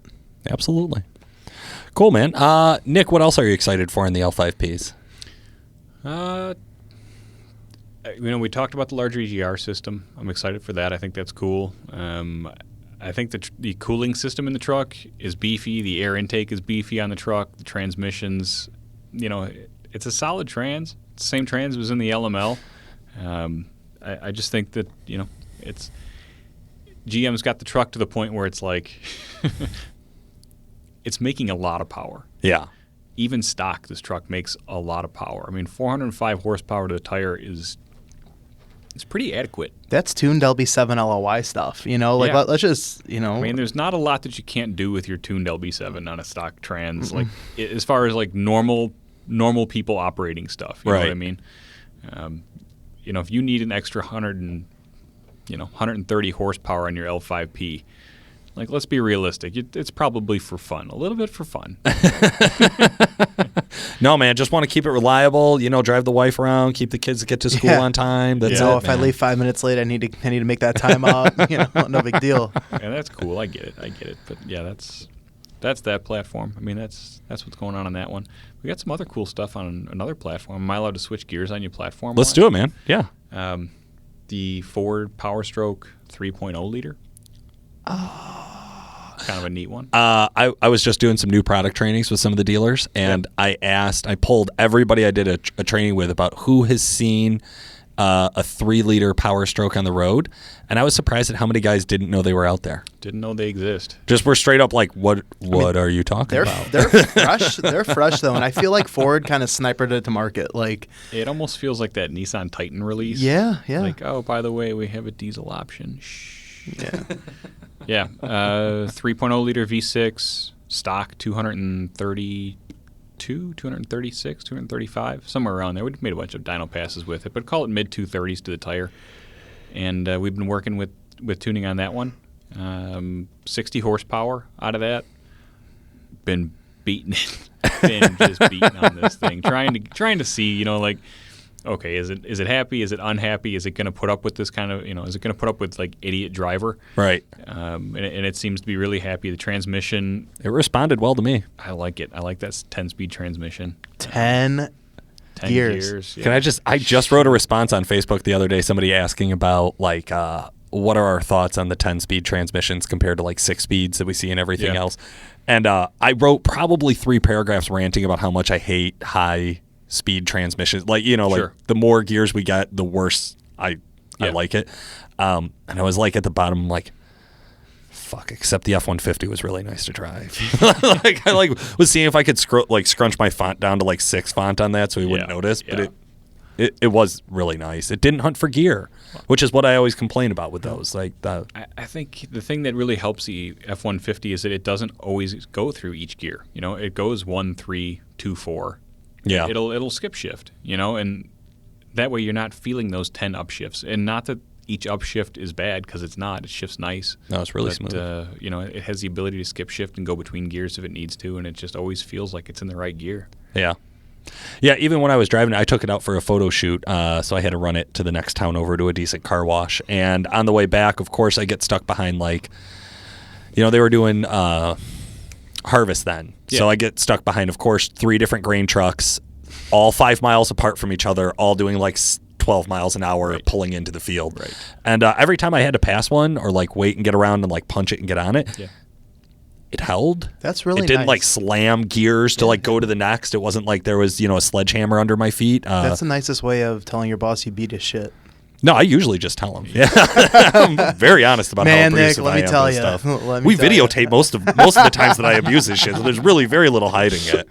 Absolutely. Cool, man. Nick, what else are you excited for in the L5Ps? You know, we talked about the larger EGR system. I'm excited for that. I think that's cool. I think the cooling system in the truck is beefy. The air intake is beefy on the truck. The transmissions, you know, it's a solid trans. It's the same trans was in the LML. I just think that, you know, GM's got the truck to the point where it's like it's making a lot of power. Yeah. Even stock, this truck makes a lot of power. I mean, 405 horsepower to the tire is pretty adequate. That's tuned LB7 LOY stuff, you know? Like, let's just, you know. I mean, there's not a lot that you can't do with your tuned LB7 on a stock trans, like as far as like normal people operating stuff. You know what I mean? You know, if you need an extra 130 horsepower on your L5P, like, let's be realistic. It's probably for fun, a little bit for fun. No, man, just want to keep it reliable. You know, drive the wife around, keep the kids to get to school on time. That's it. If I leave 5 minutes late, I need to make that time up. You know, no big deal. Yeah, that's cool. I get it. But yeah, that's that platform. I mean, that's what's going on that one. We got some other cool stuff on another platform. Am I allowed to switch gears on your platform? Let's do it, man. Yeah. The Ford Powerstroke 3.0 liter. Kind of a neat one. I was just doing some new product trainings with some of the dealers, and I polled everybody I did a training with about who has seen a 3-liter Powerstroke on the road, and I was surprised at how many guys didn't know they were out there. Didn't know they exist. Just were straight up like, what are you talking about? They're fresh. They're fresh though, and I feel like Ford kind of snipered it to market. Like, it almost feels like that Nissan Titan release. Yeah. Like, oh, by the way, we have a diesel option. Shh. Yeah. Yeah. 3.0 liter V6 stock, 232, 236, 235, somewhere around there. We made a bunch of dyno passes with it, but call it mid 230s to the tire. And we've been working with tuning on that one. 60 horsepower out of that. Been beating it. Been just beating on this thing. Trying to see, you know, like, okay, is it happy? Is it unhappy? Is it going to put up with this kind of, you know, is it going to put up with like idiot driver? Right. And it seems to be really happy. The transmission. It responded well to me. I like it. I like that 10-speed transmission. 10 gears. Yeah. Can I just wrote a response on Facebook the other day, somebody asking about like what are our thoughts on the 10-speed transmissions compared to like 6 speeds that we see in everything else? And I wrote probably 3 paragraphs ranting about how much I hate high-speed transmissions. Like, like the more gears we get, the worse I like it. And I was like at the bottom, like, fuck, except the F-150 was really nice to drive. I was seeing if I could scrunch my font down to like 6 font on that so he wouldn't notice. But it was really nice. It didn't hunt for gear, which is what I always complain about with those. I think the thing that really helps the F-150 is that it doesn't always go through each gear. It goes 1, 3, 2, 4. Yeah. It'll skip shift, and that way you're not feeling those 10 upshifts. And not that each upshift is bad, because it's not. It shifts nice. No, it's really smooth. It has the ability to skip shift and go between gears if it needs to, and it just always feels like it's in the right gear. Yeah. Yeah, even when I was driving, I took it out for a photo shoot, so I had to run it to the next town over to a decent car wash. And on the way back, of course, I get stuck behind, they were doing harvest then. Yeah. So I get stuck behind, of course, 3 different grain trucks, all 5 miles apart from each other, all doing 12 miles an hour pulling into the field. Right. And every time I had to pass one or wait and get around and punch it and get on it, it held. That's really nice. It didn't nice. Slam gears to go to the next. It wasn't like there was, a sledgehammer under my feet. That's the nicest way of telling your boss you beat his shit. No, I usually just tell him. Yeah. I'm very honest about how abusive I am with stuff. We videotape most of the times that I abuse his shit, so there's really very little hiding it.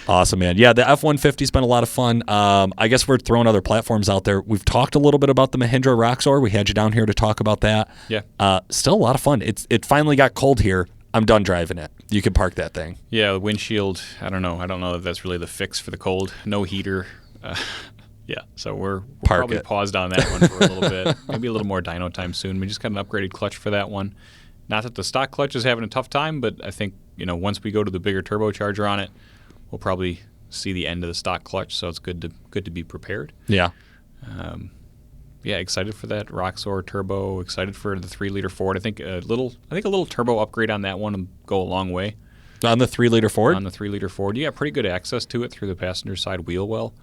Awesome, man. Yeah, the F-150's been a lot of fun. I guess we're throwing other platforms out there. We've talked a little bit about the Mahindra Roxor. We had you down here to talk about that. Yeah. Still a lot of fun. It finally got cold here. I'm done driving it. You can park that thing. Yeah, the windshield, I don't know if that's really the fix for the cold. No heater. So we're probably paused on that one for a little bit. Maybe a little more dyno time soon. We just got an upgraded clutch for that one. Not that the stock clutch is having a tough time, but I think, once we go to the bigger turbocharger on it, we'll probably see the end of the stock clutch, so it's good to be prepared. Yeah. Excited for that Roxor turbo. Excited for the 3-liter Ford. I think a little turbo upgrade on that one will go a long way. On the 3-liter Ford? On the 3-liter Ford. You got pretty good access to it through the passenger side wheel well.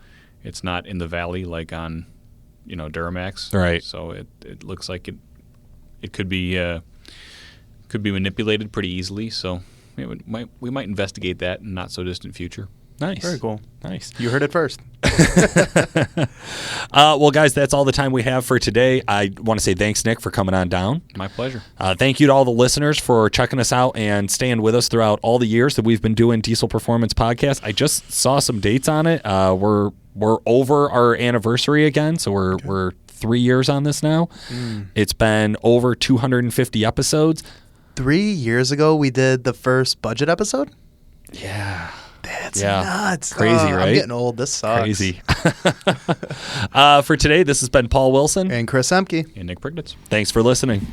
It's not in the valley like on, Duramax. Right. So it looks like it could be manipulated pretty easily. So we might investigate that in not so distant future. Nice. Very cool. Nice. You heard it first. Well, guys, that's all the time we have for today. I want to say thanks, Nick, for coming on down. My pleasure. Thank you to all the listeners for checking us out and staying with us throughout all the years that we've been doing Diesel Performance Podcast. I just saw some dates on it. We're over our anniversary again, so we're 3 years on this now. It's been over 250 episodes. 3 years ago, we did the first budget episode? Yeah. That's nuts. Crazy, right? I'm getting old. This sucks. Crazy. For today, this has been Paul Wilson. And Chris Ehmke. And Nick Preignitz. Thanks for listening.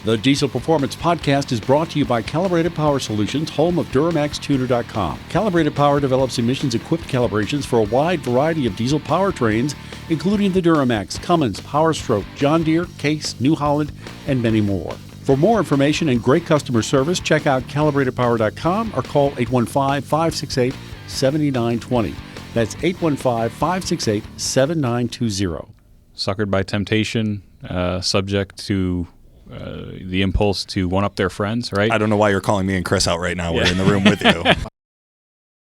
The Diesel Performance Podcast is brought to you by Calibrated Power Solutions, home of DuramaxTuner.com. Calibrated Power develops emissions-equipped calibrations for a wide variety of diesel powertrains, including the Duramax, Cummins, Powerstroke, John Deere, Case, New Holland, and many more. For more information and great customer service, check out calibratedpower.com or call 815-568-7920. That's 815-568-7920. Suckered by temptation, subject to the impulse to one-up their friends, right? I don't know why you're calling me and Chris out right now. We're in the room with you.